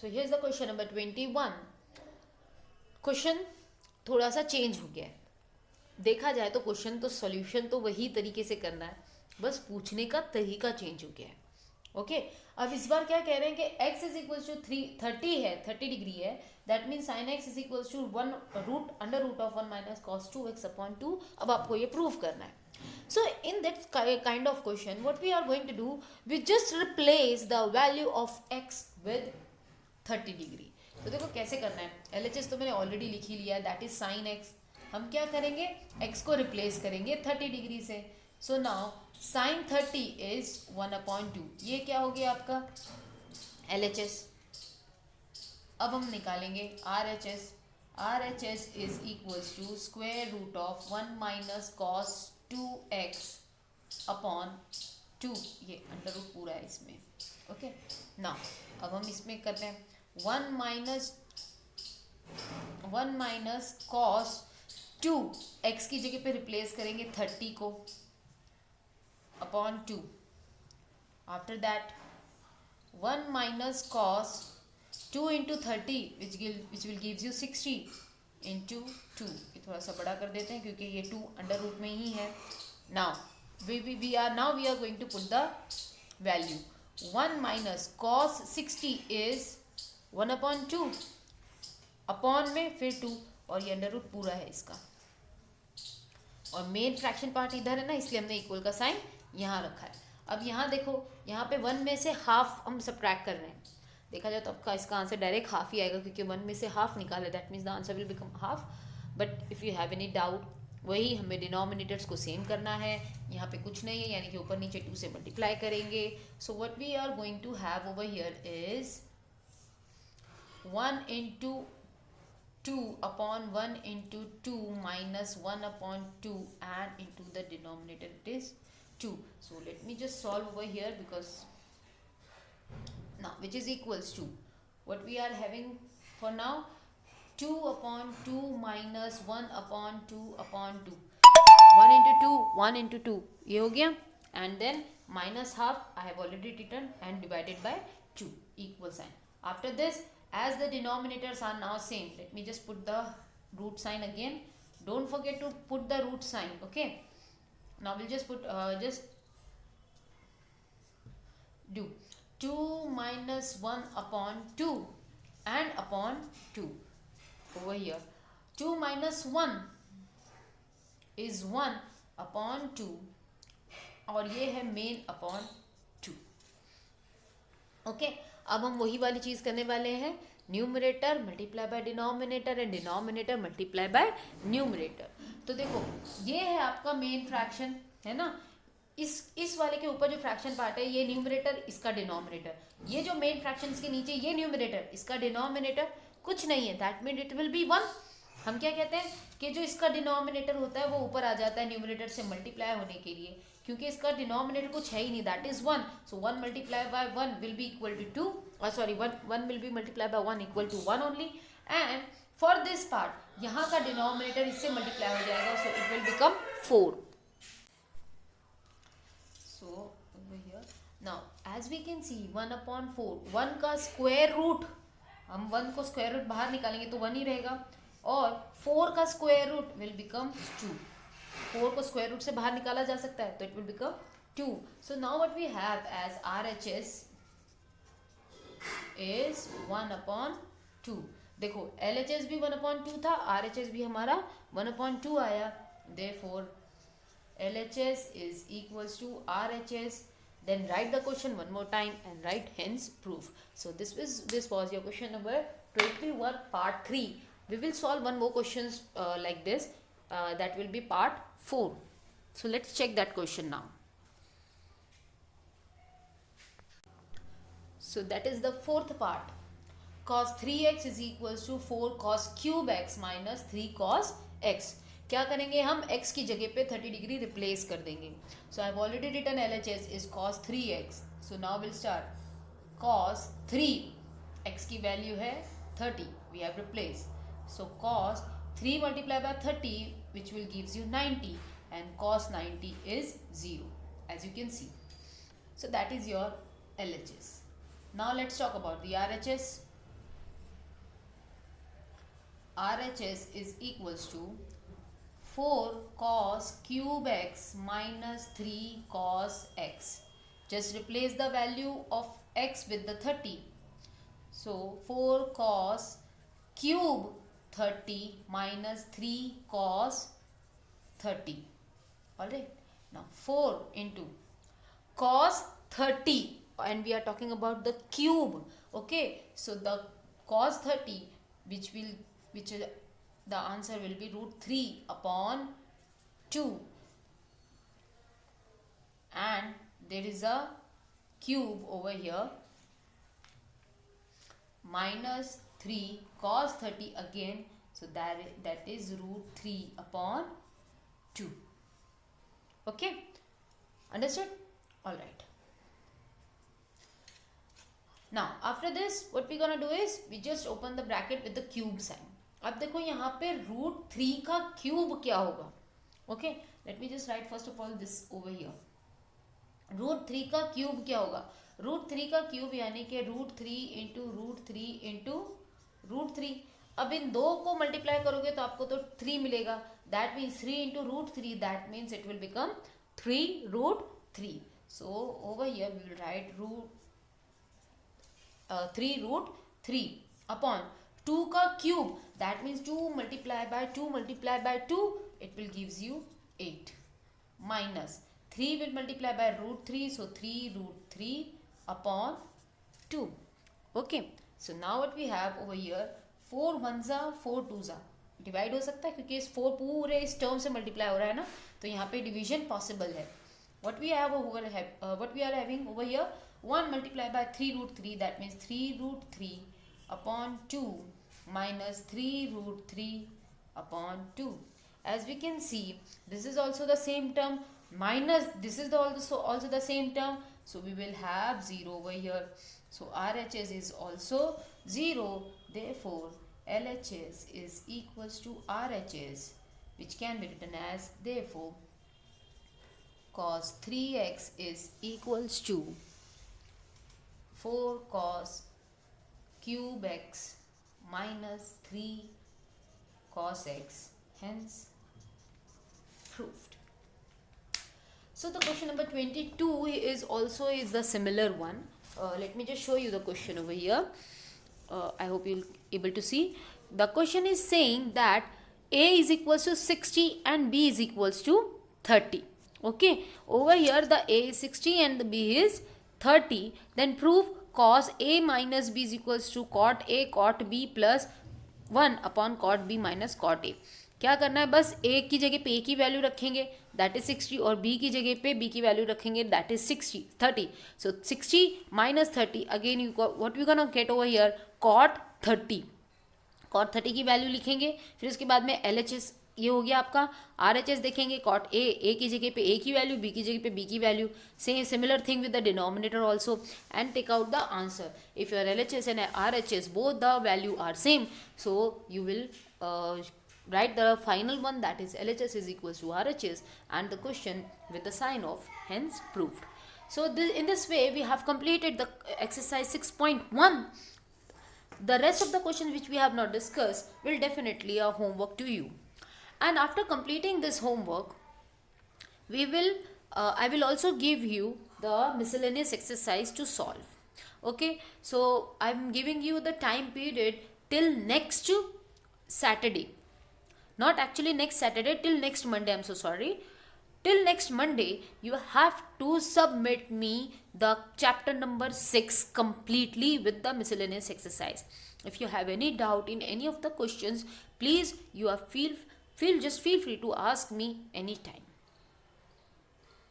So here is the question number 21. Question थोड़ा सा change हो गया है. देखा जाए तो क्वेश्चन तो सॉल्यूशन तो वही तरीके से करना है, बस पूछने का तरीका चेंज हो गया है. ओके अब इस बार क्या कह रहे हैं कि x इज इक्वल टू 30 है, 30 डिग्री है. That mean sine x is equal to 1 root under root of 1 minus cos 2x upon 2. अब आपको ये प्रूव करना है. So in that kind of question, what we are going to do, we just replace the value of x with 30 degree. तो देखो कैसे करना है. LHS तो मैंने ऑलरेडी लिख ही लिया है, दैट इज साइन x. हम क्या करेंगे, x को रिप्लेस करेंगे 30 डिग्री से. So now sine 30 is 1/2. ये क्या हो गया आपका LHS. अब हम निकालेंगे RHS. RHS is equals to square root of 1 minus cos 2x upon 2. ये अंडर रूट पूरा है इसमें. ओके नाउ अब हम इसमें करते हैं 1 माइनस कॉस 2. x की जगह पे रिप्लेस करेंगे 30 को upon 2. After that 1 minus cos 2 into 30 which will gives you 60 into 2. ये थोड़ा सा बड़ा कर देते हैं क्योंकि ये 2 अंडर रूट में ही है. Now we are going to put the value. 1 minus cos 60 is 1/2 upon में फिर 2 और ये अंडर रूट पूरा है इसका. और मेन फ्रैक्शन पार्ट इधर है ना, इसलिए हमने इक्वल का साइन यहाँ रखा है. अब यहाँ देखो, यहाँ पे 1 में से हाफ हम सब्ट्रैक्ट कर रहे हैं. देखा जाए तो आपका इसका आंसर डायरेक्ट हाफ ही आएगा क्योंकि 1 में से हाफ निकाला, that means the answer will become half. But if you have any doubt, वही हमें डिनोमिनेटर्स को सेम करना है. यहाँ पे कुछ नहीं है, यानी कि ऊपर नीचे 2 से मल्टीप्लाई करेंगे. So what we are going to have over here is 1 into 2 upon 1 into 2 minus 1 upon 2 and into the denominator it is 2. So let me just solve over here because now which is equals to what we are having for now 2 upon 2 minus 1 upon 2 upon 2. 1 into 2 1 into 2 ये हो गया. And then minus half I have already written and divided by 2 equal sign. After this, as the denominators are now same, let me just put the root sign again. Don't forget to put the root sign. Okay, now we'll just put just do 2 minus 1 upon 2 and upon 2 over here. 2 minus 1 is 1 upon 2 और ये है main upon 2. Okay अब हम वही वाली चीज़ करने वाले हैं, numerator multiply by denominator and denominator multiply by numerator. तो देखो ये है आपका मेन फ्रैक्शन है ना. इस वाले के ऊपर जो फ्रैक्शन पार्ट है ये न्यूमरेटर, इसका डिनोमिनेटर. ये जो मेन फ्रैक्शन के नीचे ये न्यूमरेटर, इसका डिनोमिनेटर कुछ नहीं है. That mean it will be 1. हम क्या कहते हैं कि जो इसका डिनोमिनेटर होता है वो ऊपर आ जाता है न्यूमरेटर से मल्टीप्लाई होने के लिए, क्योंकि इसका डिनोमिनेटर कुछ है ही नहीं, that is 1. So 1 multiply by 1 will be equal to 2. Sorry 1 will be multiply by 1 equal to 1 only. And for this part यहाँ का डिनोमिनेटर इससे मल्टीप्लाई हो जाएगा, so it will become 4. So over here now as we can see 1/4, 1 का square root, हम 1 को square root बाहर निकालेंगे तो 1 ही रहेगा. और 4 का स्क्वायर रूट विल बिकम 2. 4 को स्क्वायर रूट से बाहर निकाला जा सकता है तो it will become 2. So now what we have as RHS is 1/2. देखो LHS भी 1/2 था, RHS भी हमारा 1/2 आया. Therefore LHS is equals to RHS. Then write the question one more time and write hence proof. So this was your question number 21 part 3. We will solve one more questions like this. That will be part 4. So let's check that question now. So that is the fourth part. Cos 3x is equals to 4 cos cube x minus 3 cos x. क्या करेंगे हम, x की जगह पे 30 degree replace कर देंगे. So I have already written LHS is cos 3x. So now will start cos 3, x की value है 30, we have replace. So cos 3 multiplied by 30 which will gives you 90 and cos 90 is 0 as you can see. So that is your LHS. Now let's talk about the RHS. RHS is equals to 4 cos cube x minus 3 cos x. Just replace the value of x with the 30. So 4 cos cube 30 minus 3 cos 30. Alright. Now 4 into cos 30, and we are talking about the cube. Okay. So the cos 30, which the answer will be root 3 upon 2, and there is a cube over here, minus 3 cos 30 again, so that is root 3 upon 2. Okay, understood? All right. Now after this what we gonna do is we just open the bracket with the cube sign. अब देखो यहाँ पे root 3 का cube क्या होगा. Okay, let me just write first of all this over here. Root 3 का cube क्या होगा? रूट 3 का क्यूब यानी कि root 3 into root 3 into root 3. अब इन दो को मल्टीप्लाई करोगे तो आपको तो 3 मिलेगा. That means 3 into root 3, that means it will become 3 root 3. So over here we will write root 3 root 3 upon 2 का cube, that means 2 multiply by 2 multiply by 2, it will gives you 8, minus 3 will multiply by root 3, so 3 root 3 upon 2. Okay, so now what we have over here, 4 ones are 4 twos are, divide हो सकता है क्योंकि इस 4 पूरे इस term से multiply हो रहा है ना, तो यहाँ पे डिवीजन पॉसिबल है. what we are having over here, 1 multiply by 3 root 3, that means 3 root 3 upon 2 minus 3 root 3 upon 2. As we can see, this is also the same term, minus this is also the same term, so we will have 0 over here. So RHS is also 0, therefore LHS is equals to RHS, which can be written as, therefore cos 3x is equals to 4 cos cube x minus 3 cos x, hence proved. So the question number 22 is the similar one. Let me just show you the question over here. I hope you'll able to see. The question is saying that A is equals to 60 and B is equals to 30. Okay, over here the A is 60 and the B is 30. Then prove cos A minus B is equals to cot A cot B plus 1 upon cot B minus cot A. क्या करना है, बस A की जगह पे A की value रखेंगे, that is 60, और B की जगह पे B की वैल्यू रखेंगे, that is 30. So 60 minus 30, again you what we gonna get over here, cot 30. cot 30 की वैल्यू लिखेंगे, फिर उसके बाद में LHS ये हो गया आपका. RHS देखेंगे, cot A की जगह पे A की वैल्यू, B की जगह पे B की value, same similar thing with the denominator also, and take out the answer. If your LHS and RHS both the value are same, so you will write the final one, that is LHS is equals to RHS, and the question with the sign of, hence proved. So in this way we have completed the exercise 6.1. The rest of the questions which we have not discussed will definitely a homework to you, and after completing this homework we will I will also give you the miscellaneous exercise to solve. Okay, so I'm giving you the time period till next Saturday. Not actually next Saturday, till next Monday, I'm so sorry. Till next Monday, you have to submit me the chapter number 6 completely with the miscellaneous exercise. If you have any doubt in any of the questions, please just feel free to ask me anytime.